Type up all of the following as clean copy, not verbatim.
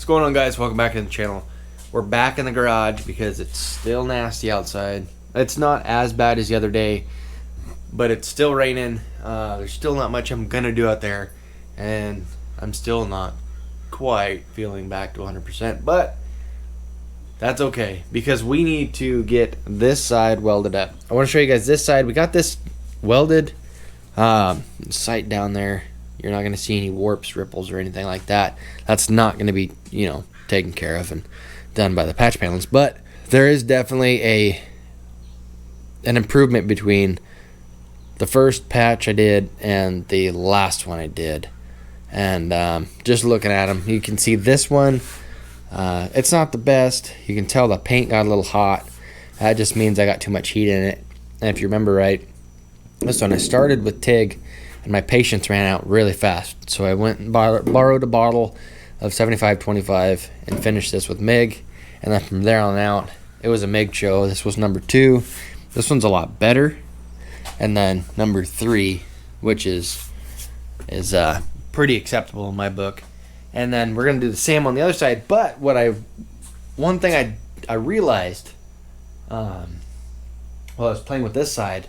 What's going on, guys? Welcome back to the channel. We're back in the garage because it's still nasty outside. It's not as bad as the other day, but it's still raining. There's still not much I'm gonna do out there, and I'm still not quite feeling back to 100%, but that's okay because we need to get this side welded up. I want to show you guys this side. We got this welded sight down there. You're not going to see any warps, ripples, or anything like that. That's not going to be, taken care of and done by the patch panels. But there is definitely an improvement between the first patch I did and the last one I did. And just looking at them, you can see this one. It's not the best. You can tell the paint got a little hot. That just means I got too much heat in it. And if you remember right, this one I started with TIG, and my patience ran out really fast. So I went and borrowed a bottle of 75-25 and finished this with MIG. And then from there on out, it was a MIG show. This was number 2. This one's a lot better. And then number 3, which is pretty acceptable in my book. And then we're gonna do the same on the other side. But one thing I realized while I was playing with this side,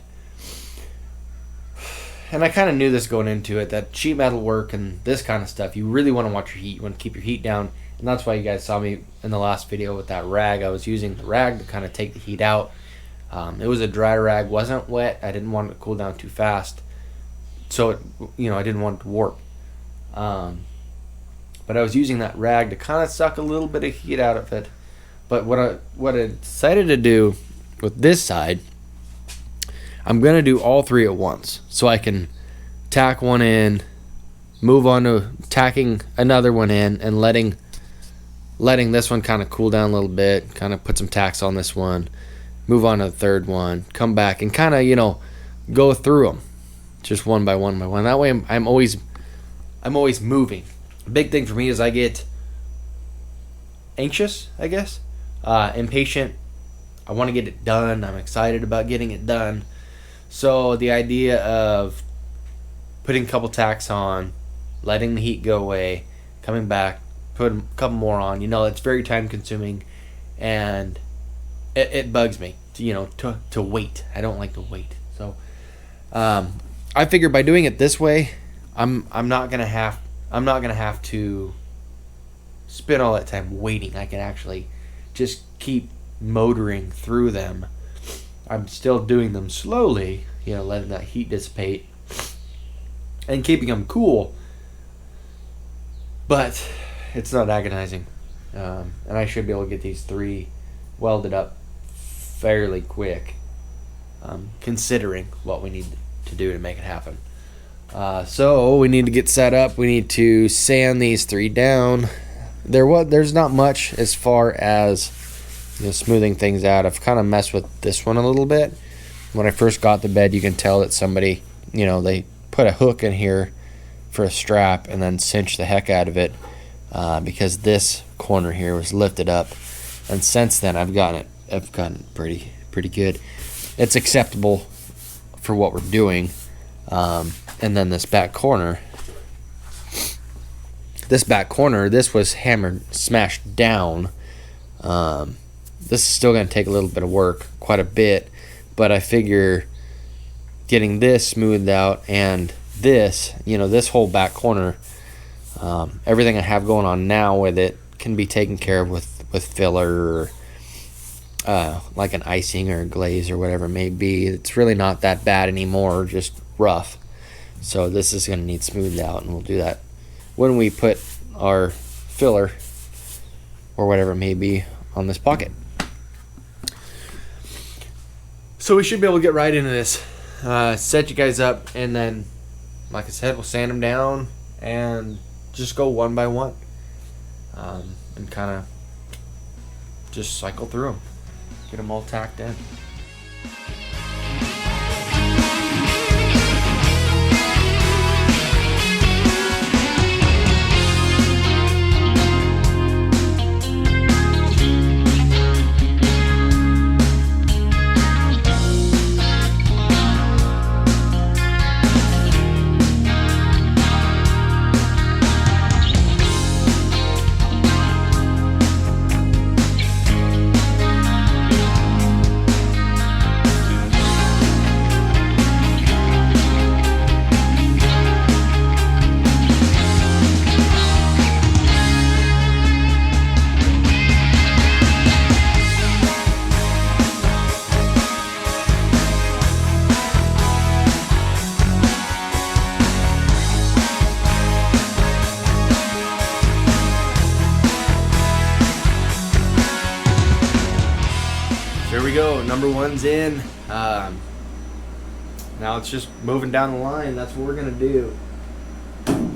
and I kind of knew this going into it, that sheet metal work and this kind of stuff, you really want to watch your heat. You want to keep your heat down, and that's why you guys saw me in the last video with that rag. I was using the rag to kind of take the heat out. It was a dry rag, wasn't wet. I didn't want it to cool down too fast, so I didn't want it to warp. But I was using that rag to kind of suck a little bit of heat out of it. But what I decided to do with this side, I'm going to do all 3 at once. So I can tack one in, move on to tacking another one in, and letting this one kind of cool down a little bit, kind of put some tacks on this one, move on to the third one, come back, and kind of, go through them just one by one by one. That way I'm always moving. A big thing for me is I get anxious, I guess, impatient. I want to get it done. I'm excited about getting it done. So the idea of putting a couple tacks on, letting the heat go away, coming back, putting a couple more on, it's very time consuming, and it bugs me to wait. I don't like to wait. So I figure by doing it this way, I'm not gonna have to spend all that time waiting. I can actually just keep motoring through them. I'm still doing them slowly, letting that heat dissipate and keeping them cool, but it's not agonizing. And I should be able to get these 3 welded up fairly quick, considering what we need to do to make it happen. So we need to get set up. We need to sand these 3 down. There's not much as far as smoothing things out. I've kind of messed with this one a little bit. When I first got the bed, you can tell that somebody, they put a hook in here for a strap and then cinched the heck out of it, because this corner here was lifted up. And since then, I've gotten it pretty good. It's acceptable for what we're doing. And then this back corner, this was hammered, smashed down. This is still going to take a little bit of work, quite a bit, but I figure getting this smoothed out and this, this whole back corner, everything I have going on now with it can be taken care of with filler, or like an icing or a glaze or whatever it may be. It's really not that bad anymore, just rough. So this is going to need smoothed out, and we'll do that when we put our filler or whatever it may be on this pocket. So we should be able to get right into this, set you guys up, and then, like I said, we'll sand them down and just go one by one, and kind of just cycle through them, get them all tacked in. there we go. Number one's in. Now it's just moving down the line. That's what we're gonna do.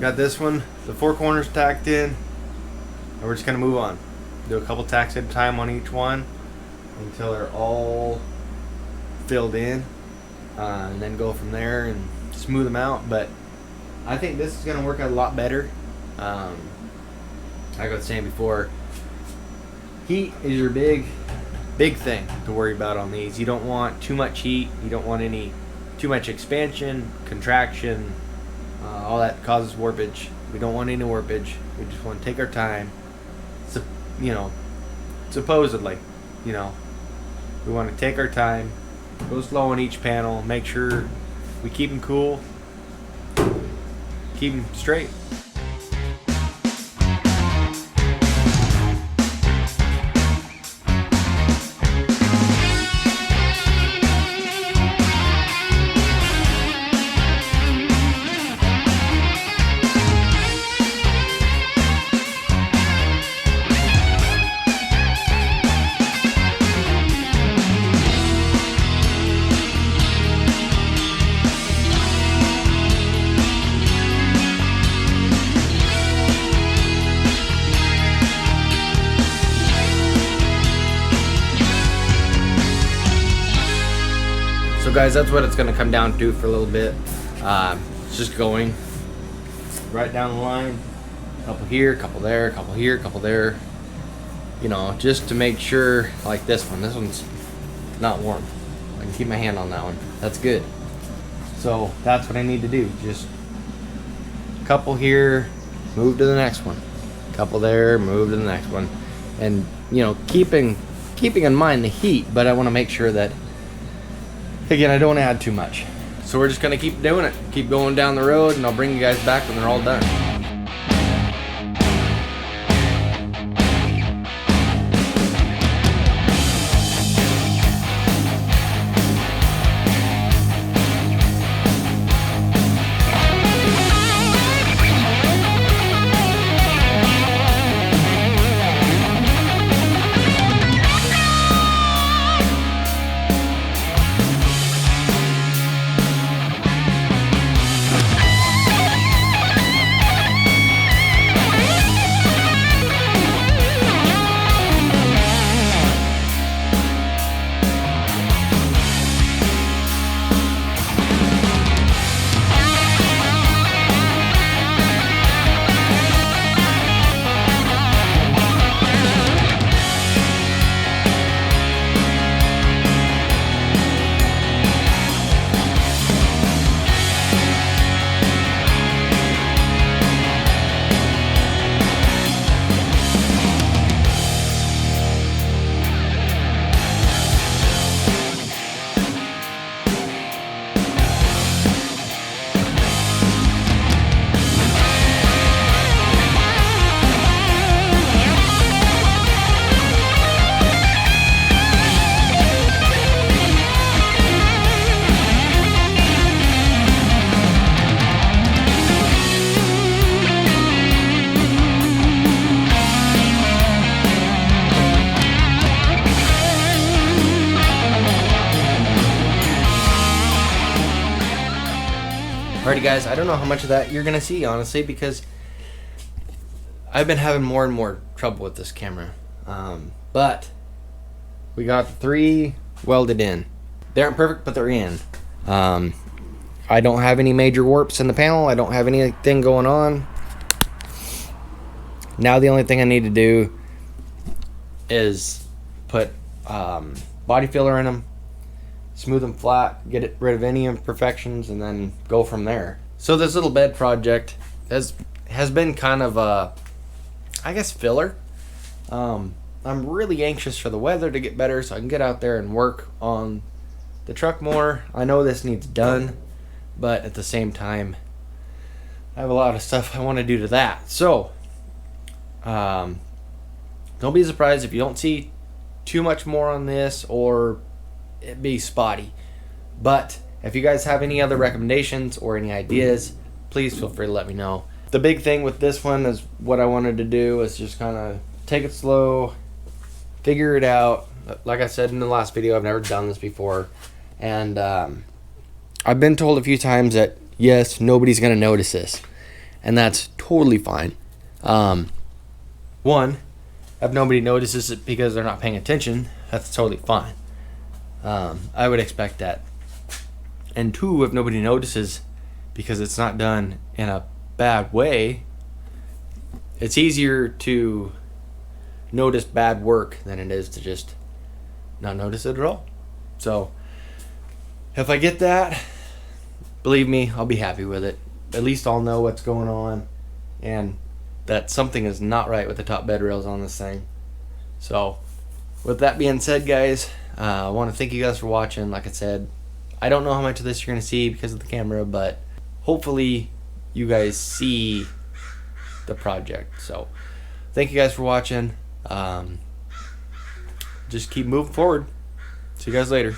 Got this one, the 4 corners tacked in, and we're just gonna move on. Do a couple tacks at a time on each one until they're all filled in, and then go from there and smooth them out. But I think this is gonna work out a lot better. Like I was saying before, heat is your big thing to worry about on these. You don't want too much heat. You don't want too much expansion, contraction, all that causes warpage. We don't want any warpage. We just want to take our time. So, supposedly, we want to take our time, go slow on each panel, make sure we keep them cool, keep them straight. So guys, that's what it's going to come down to for a little bit. It's just going right down the line. A couple here, a couple there, a couple here, a couple there. Just to make sure, like this one. This one's not warm. I can keep my hand on that one. That's good. So that's what I need to do. Just a couple here, move to the next one. A couple there, move to the next one. And keeping in mind the heat, but I want to make sure that, again, I don't add too much. So we're just gonna keep doing it. Keep going down the road, and I'll bring you guys back when they're all done. Alrighty guys, I don't know how much of that you're gonna see, honestly, because I've been having more and more trouble with this camera. But we got 3 welded in. They aren't perfect, but they're in. I don't have any major warps in the panel. I don't have anything going on. Now the only thing I need to do is put body filler in them, smooth them flat, get rid of any imperfections, and then go from there. So this little bed project has been kind of I guess filler. I'm really anxious for the weather to get better so I can get out there and work on the truck more. I know this needs done, but at the same time I have a lot of stuff I want to do to that. So don't be surprised if you don't see too much more on this or it be spotty. But if you guys have any other recommendations or any ideas, please feel free to let me know. The big thing with this one is what I wanted to do is just kind of take it slow, figure it out, like I said in the last video, I've never done this before, and I've been told a few times that yes, nobody's gonna notice this, and that's totally fine. One, if nobody notices it because they're not paying attention, that's totally fine. I would expect that. And two, if nobody notices because it's not done in a bad way, it's easier to notice bad work than it is to just not notice it at all. So if I get that, believe me, I'll be happy with it. At least I'll know what's going on and that something is not right with the top bed rails on this thing. So with that being said, guys, I want to thank you guys for watching. Like I said, I don't know how much of this you're going to see because of the camera, but hopefully you guys see the project. So thank you guys for watching. Just keep moving forward. See you guys later.